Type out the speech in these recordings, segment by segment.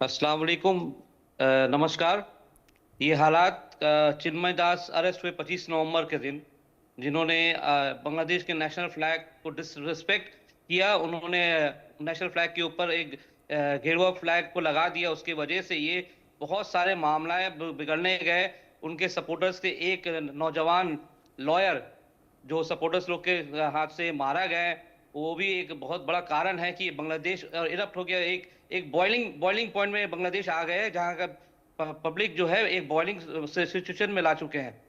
अस्सलाम वालेकुम। नमस्कार। ये हालात चिन्मय दास अरेस्ट हुए 25 नवंबर के दिन, जिन्होंने बांग्लादेश के नेशनल फ्लैग को डिसरिस्पेक्ट किया। उन्होंने नेशनल फ्लैग के ऊपर एक गेरुआ फ्लैग को लगा दिया। उसकी वजह से ये बहुत सारे मामले बिगड़ने गए। उनके सपोर्टर्स के एक नौजवान लॉयर जो सपोर्टर्स लोग के हाथ से मारा गया है, वो भी एक बहुत बड़ा कारण है कि बांग्लादेश इरप्ट हो गया। एक एक बॉइलिंग पॉइंट में बांग्लादेश आ गए हैं, जहां का पब्लिक जो है एक बॉइलिंग सिचुएशन में ला चुके हैं।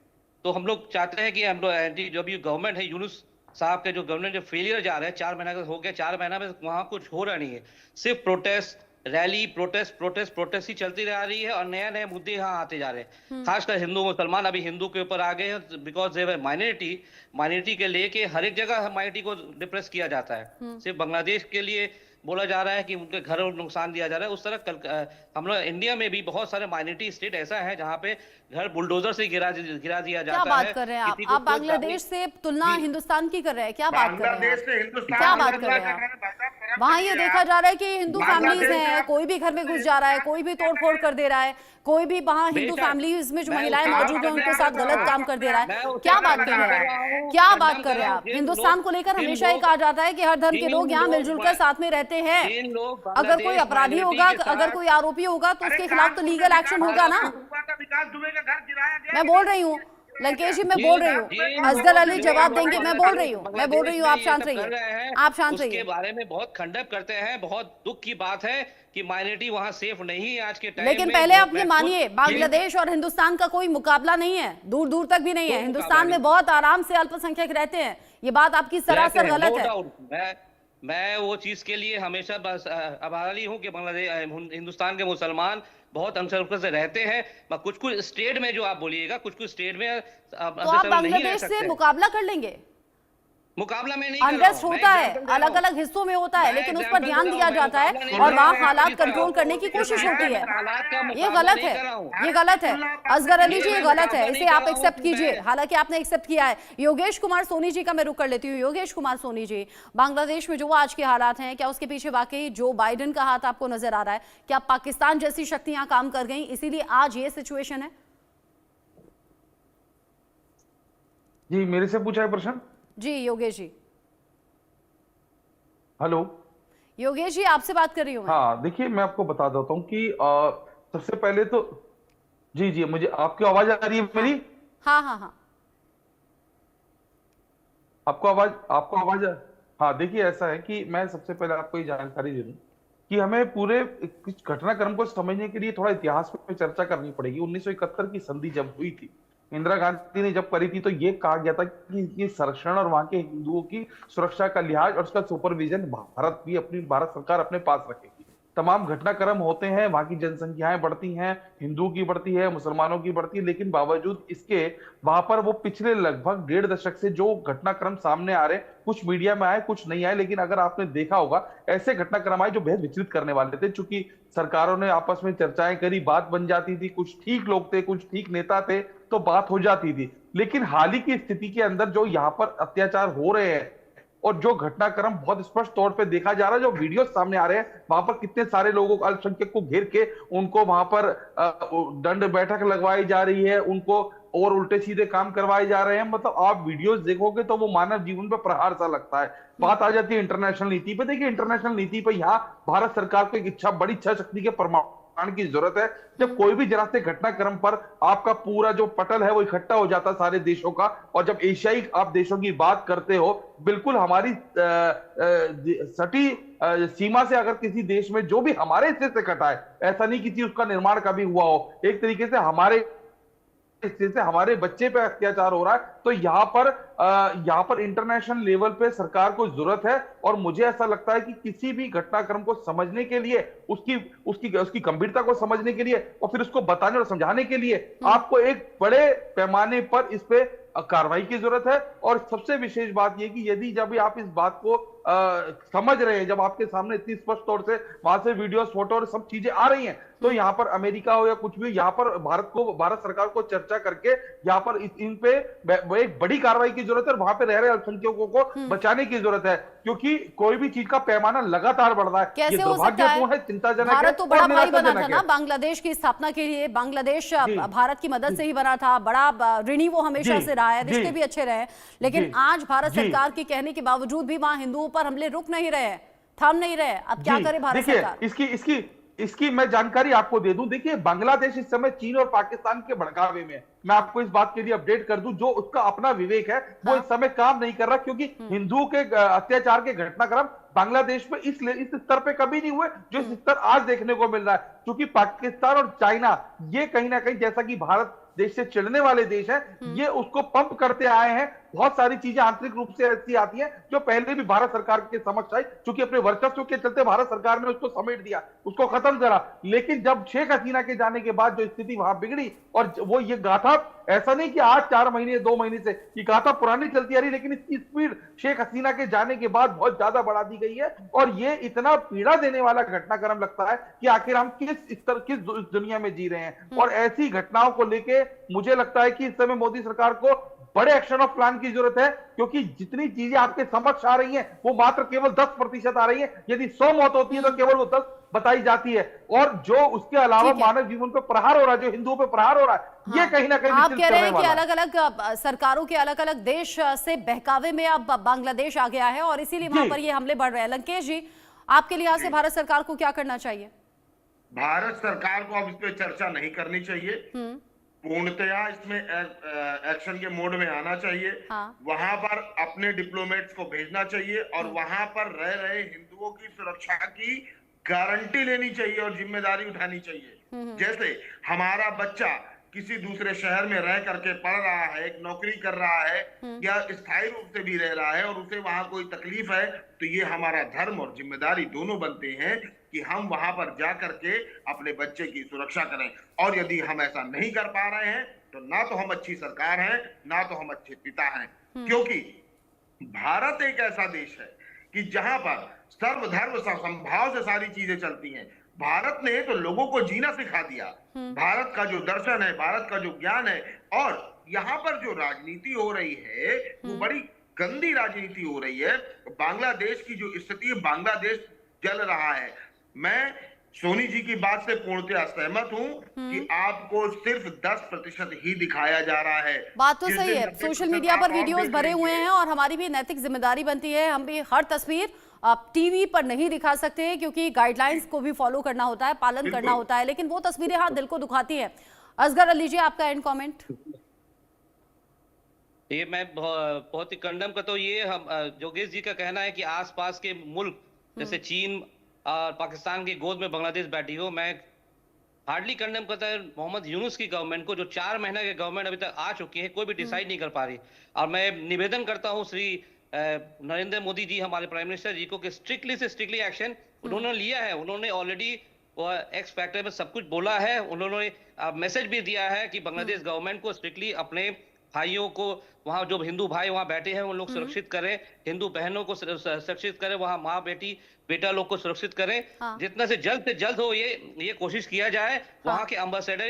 तो हम लोग चाहते हैं कि हम लोग एंटी जो भी गवर्नमेंट है, यूनुस साहब के जो गवर्नमेंट जो फेलियर जा रहे हैं, 4 महीना हो गया, 4 महीना में वहां कुछ हो रहा नहीं है। सिर्फ प्रोटेस्ट, रैली, प्रोटेस्ट ही चलती रह रही है और नए नए मुद्दे यहाँ आते जा रहे हैं। खासकर हिंदू मुसलमान अभी हिंदू के ऊपर आ गए हैं, बिकॉज दे माइनॉरिटी के लेके हर एक जगह माइनॉरिटी को डिप्रेस किया जाता है। सिर्फ बांग्लादेश के लिए बोला जा रहा है कि उनके घर को नुकसान दिया जा रहा है। उस तरह हम लोग इंडिया में भी बहुत सारे माइनॉरिटी स्टेट ऐसा है जहाँ पे घर बुलडोजर से गिरा दिया क्या जाता है। बात कर रहे हैं आप बांग्लादेश से तुलना हिंदुस्तान की कर रहे हैं, क्या बात कर रहे हैं आप? क्या बात कर रहे हैं आप? वहाँ ये देखा जा रहा है कि हिंदू फैमिलीज हैं, कोई भी घर में घुस जा रहा है, कोई भी तोड़फोड़ कर दे रहा है, कोई भी वहाँ हिंदू फैमिलीज में जो महिलाएं मौजूद हैं उनके साथ गलत काम कर दे रहा है। क्या बात कर रहे हैं, क्या बात कर रहे हैं आप? हिंदुस्तान को लेकर हमेशा ये कहा जाता है कि हर धर्म के लोग यहाँ मिलजुल कर साथ में रहते हैं। अगर कोई अपराधी होगा, अगर कोई आरोपी होगा तो उसके खिलाफ तो लीगल एक्शन होगा ना। मैं बोल रही हूँ लंकेश जी, मैं बोल रही हूँ, असगर अली जवाब देंगे। मैं बोल रही हूँ, आप शांत रहिए, आप शांत रहिए। उसके बारे में बहुत खंडन करते हैं। बहुत दुख की बात है कि माइनॉरिटी वहां सेफ नहीं है आज के टाइम में। लेकिन पहले आप ये मानिए, बांग्लादेश और हिंदुस्तान का कोई मुकाबला नहीं है, दूर दूर तक भी नहीं है। हिंदुस्तान में बहुत आराम से अल्पसंख्यक रहते हैं, ये बात आपकी सरासर गलत है। मैं वो चीज के लिए हमेशा बस आभारी हूँ कि बांग्लादेश हिंदुस्तान के मुसलमान बहुत अनसरफर से रहते हैं। कुछ कुछ स्टेट में जो आप बोलिएगा, कुछ कुछ स्टेट में तो आप बांग्लादेश से मुकाबला कर लेंगे? मुकाबला में नहीं, अनरेस्ट होता है, अलग अलग हिस्सों में होता है, लेकिन उस पर ध्यान दिया जाता है और वहाँ हालात कंट्रोल करने की कोशिश होती है। ये गलत है, ये गलत है असगर अली जी, ये गलत है, इसे आप एक्सेप्ट कीजिए। हालांकि आपने एक्सेप्ट किया है। योगेश कुमार सोनी जी का मैं रुख कर लेती हूँ। योगेश कुमार सोनी जी, बांग्लादेश में जो आज के हालात हैं, क्या उसके पीछे वाकई जो बाइडेन का हाथ आपको नजर आ रहा है? क्या पाकिस्तान जैसी शक्तियां काम कर गई, इसीलिए आज ये सिचुएशन है? जी, मेरे से पूछा है प्रश्न? जी योगेश जी। हेलो योगेश जी, आपसे बात कर रही हूँ मैं। हाँ, देखिए मैं आपको बता देता हूँ कि सबसे पहले तो जी जी, मुझे आपकी आवाज आ रही है मेरी? हाँ हाँ हाँ, आपको आवाज हाँ, देखिए ऐसा है कि मैं सबसे पहले आपको ये जानकारी दे दूं कि हमें पूरे कुछ घटनाक्रम को समझने के लिए थोड़ा इतिहास पे चर्चा करनी पड़ेगी। 1971 की संधि जब हुई थी, इंदिरा गांधी ने जब करी थी, तो ये कहा गया था कि ये संरक्षण और वहां के हिंदुओं की सुरक्षा का लिहाज और उसका सुपरविजन भारत सरकार अपने पास रखेगी। तमाम घटनाक्रम होते हैं, वहां की जनसंख्याएं बढ़ती हैं, हिंदुओं की बढ़ती है, मुसलमानों की बढ़ती है, लेकिन बावजूद इसके वहां पर वो पिछले लगभग 1.5 दशक से जो घटनाक्रम सामने आ रहे, कुछ मीडिया में आए, कुछ नहीं आए, लेकिन अगर आपने देखा होगा ऐसे घटनाक्रम आए जो बेहद विचलित करने वाले थे। चूंकि सरकारों ने आपस में चर्चाएं करी, बात बन जाती थी, कुछ ठीक लोग थे, कुछ ठीक नेता थे, तो बात हो जाती थी। लेकिन हाल ही की स्थिति के अंदर जो यहाँ पर अत्याचार हो रहे हैं और जो घटनाक्रम बहुत स्पष्ट तौर पे देखा जा रहा है, जो वीडियो सामने आ रहे हैं, वहां पर कितने सारे लोगों को, अल्पसंख्यक को घेर के उनको वहां पर दंड बैठक लगवाई जा रही है, उनको और उल्टे सीधे काम करवाए जा रहे हैं। मतलब आप वीडियोस देखोगे तो वो मानव जीवन पे प्रहार सा लगता है। बात आ जाती है इंटरनेशनल नीति पे। देखिए इंटरनेशनल नीति पे यहाँ भारत सरकार को एक बड़ी इच्छा शक्ति के प्रमाण की जरूरत है। जब कोई भी जरा से घटनाक्रम पर आपका पूरा जो पटल है वो इकट्ठा हो जाता है सारे देशों का, और जब एशियाई आप देशों की बात करते हो, बिल्कुल हमारी सटी सीमा से अगर किसी देश में जो भी हमारे हिस्से से कटा है, ऐसा नहीं किसी उसका निर्माण कभी हुआ हो, एक तरीके से हमारे बच्चे पे अत्याचार हो रहा है, तो यहाँ पर इंटरनेशनल लेवल पे सरकार को जरूरत है। और मुझे ऐसा लगता है कि किसी भी घटनाक्रम को समझने के लिए, उसकी गंभीरता को समझने के लिए और फिर उसको बताने और समझाने के लिए आपको एक बड़े पैमाने पर इस पे कार्रवाई की जरूरत है। और सबसे विशेष बात यह कि यदि जब आप इस बात को समझ रहे हैं, जब आपके सामने इतनी स्पष्ट तौर से वहां से वीडियोस, फोटो और सब चीजें आ रही हैं, तो यहाँ पर अमेरिका हो या कुछ भी, यहाँ पर भारत सरकार को चर्चा करके यहाँ पर इन पे एक बड़ी कार्रवाई की जरूरत है और वहां पे रह रहे अल्पसंख्यकों को बचाने की जरूरत है, क्योंकि कोई भी चीज का पैमाना लगातार बढ़ रहा है। कैसे ये हो सकता है? चिंताजनक है। भारत तो बड़ा भाई बना था ना बांग्लादेश की स्थापना के लिए, बांग्लादेश भारत की मदद से ही बना था, बड़ा ऋणी वो हमेशा से रहा है, रिश्ते भी अच्छे रहे, लेकिन आज भारत सरकार के कहने के बावजूद भी वहां हिंदुओं पर हमले रुक नहीं रहे, थम नहीं रहे। अब क्या करे भारत सरकार? इसकी मैं जानकारी आपको दे दूं। देखिए, बांग्लादेश इस समय चीन और पाकिस्तान के भड़कावे में है। मैं आपको इस बात के लिए अपडेट कर दूं, जो उसका अपना विवेक है वो इस समय काम नहीं कर रहा, क्योंकि हिंदुओं के अत्याचार के घटनाक्रम बांग्लादेश में इस स्तर पे कभी नहीं हुए जो इस स्तर आज देखने को मिल रहा है। क्योंकि पाकिस्तान और चाइना ये कहीं ना कहीं, जैसा कि भारत देश से चिढ़ने वाले देश हैं, ये उसको पंप करते आए हैं। बहुत सारी चीजें आंतरिक रूप से ऐसी आती हैं जो पहले भी भारत सरकार के समक्ष आई, क्योंकि अपने वर्चस्व के चलते भारत सरकार ने उसको समेट दिया, उसको खत्म करा। लेकिन जब शेख हसीना के जाने के बाद जो स्थिति वहां बिगड़ी, और वो ये गाथा ऐसा नहीं कि आज 4 महीने 2 महीने से, ये गाथा पुरानी चलती आ रही, लेकिन इसकी स्पीड शेख हसीना के जाने के बाद बहुत ज्यादा बढ़ा दी गई है। और ये इतना पीड़ा देने वाला घटनाक्रम लगता है कि आखिर हम किस दुनिया में जी रहे हैं। और ऐसी घटनाओं को लेके मुझे लगता है कि इस समय मोदी सरकार को बड़े एक्शन ऑफ प्लान की जरूरत है, क्योंकि जितनी चीजें आपके समक्ष आ रही हैं वो मात्र केवल 10% आ रही है। यदि 100 मौत होती है तो केवल वो 10 बताई जाती है। और जो उसके अलावा मानव जीवन पे प्रहार हो रहा है, जो हिंदुओं पे प्रहार हो रहा है, ये कहीं ना कहीं आप कह रहे हैं कि अलग अलग सरकारों के अलग अलग देश से बहकावे में अब बांग्लादेश आ गया है और इसीलिए वहां पर ये हमले बढ़ रहे हैं। लंकेश जी, आपके लिहाज से भारत सरकार को क्या करना चाहिए? भारत सरकार को अब इस पे चर्चा नहीं करनी चाहिए, पूर्णतया इसमें एक्शन के मोड में आना चाहिए। वहां पर अपने डिप्लोमेट्स को भेजना चाहिए और वहां पर रह रहे हिंदुओं की सुरक्षा की गारंटी लेनी चाहिए और जिम्मेदारी उठानी चाहिए। जैसे हमारा बच्चा किसी दूसरे शहर में रह करके पढ़ रहा है, एक नौकरी कर रहा है या स्थायी रूप से भी रह रहा है और उसे वहां कोई तकलीफ है, तो ये हमारा धर्म और जिम्मेदारी दोनों बनते हैं कि हम वहां पर जा करके अपने बच्चे की सुरक्षा करें। और यदि हम ऐसा नहीं कर पा रहे हैं तो ना तो हम अच्छी सरकार हैं, ना तो हम अच्छे पिता हैं। क्योंकि भारत एक ऐसा देश है कि जहां पर सर्वधर्म समभाव से सारी चीजें चलती हैं। भारत ने तो लोगों को जीना सिखा दिया। भारत का जो दर्शन है, भारत का जो ज्ञान है, और यहाँ पर जो राजनीति हो रही है वो बड़ी गंदी राजनीति हो रही है। बांग्लादेश की जो स्थिति है, बांग्लादेश जल रहा है। मैं सोनी जी की बात से पूर्णतः सहमत हूं कि आपको सिर्फ 10% ही दिखाया जा रहा है। बात तो सही है, सोशल मीडिया पर वीडियोस भरे हुए हैं और हमारी भी नैतिक जिम्मेदारी बनती है, हम भी हर तस्वीर टीवी पर नहीं दिखा सकते क्योंकि गाइडलाइंस को भी फॉलो करना होता है, पालन करना होता है, लेकिन वो तस्वीरें हाँ दिल को दुखाती है। असगर अली जी, आपका एंड कमेंट। ये मैं बहुत ही कंडम करता हूँ। ये हम योगेश जी का कहना है कि आसपास के मुल्क जैसे चीन और पाकिस्तान की गोद में बांग्लादेश बैठी हो। मैं हार्डली कंडेम करता है मोहम्मद यूनुस की गवर्नमेंट को, जो 4 महीने की गवर्नमेंट अभी तक आ चुकी है, कोई भी डिसाइड नहीं कर पा रही। और मैं निवेदन करता हूं श्री नरेंद्र मोदी जी, हमारे प्राइम मिनिस्टर जी को, कि स्ट्रिक्टली से स्ट्रिक्टली एक्शन उन्होंने लिया है। उन्होंने ऑलरेडी एक्स फैक्टर में सब कुछ बोला है। उन्होंने मैसेज भी दिया है कि बांग्लादेश गवर्नमेंट को स्ट्रिक्टली अपने भाइयों को, वहां जो हिंदू भाई वहां बैठे हैं उन लोग सुरक्षित करें, हिंदू बहनों को सुरक्षित करें, वहां माँ बेटा लोग को सुरक्षित करें। जितना से जल्द हो ये कोशिश किया जाए। वहां के एम्बेसडर,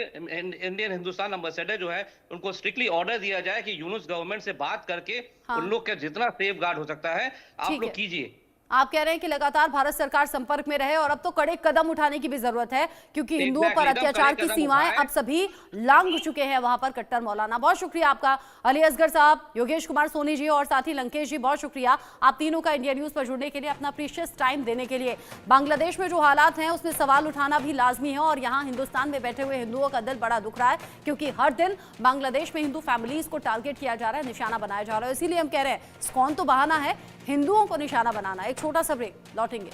इंडियन हिंदुस्तान एम्बेसडर जो है, उनको स्ट्रिक्टली ऑर्डर दिया जाए कि यूनुस गवर्नमेंट से बात करके उन लोग का जितना सेफ गार्ड हो सकता है आप लोग कीजिए। आप कह रहे हैं कि लगातार भारत सरकार संपर्क में रहे और अब तो कड़े कदम उठाने की भी जरूरत है, क्योंकि हिंदुओं पर अत्याचार की सीमाएं अब सभी लांघ चुके हैं वहां पर कट्टर मौलाना। बहुत शुक्रिया आपका अली असगर साहब, योगेश कुमार सोनी जी और साथ ही लंकेश जी, बहुत शुक्रिया आप तीनों का इंडिया न्यूज पर जुड़ने के लिए, अपना प्रीशियस टाइम देने के लिए। बांग्लादेश में जो हालात हैं उसमें सवाल उठाना भी लाजमी है और यहाँ हिंदुस्तान में बैठे हुए हिंदुओं का दिल बड़ा दुख रहा है, क्योंकि हर दिन बांग्लादेश में हिंदू फैमिलीज को टारगेट किया जा रहा है, निशाना बनाया जा रहा है। इसीलिए हम कह रहे हैं इस्कॉन तो बहाना है, हिंदुओं को निशाना बनाना। एक छोटा सा ब्रेक, लौटेंगे।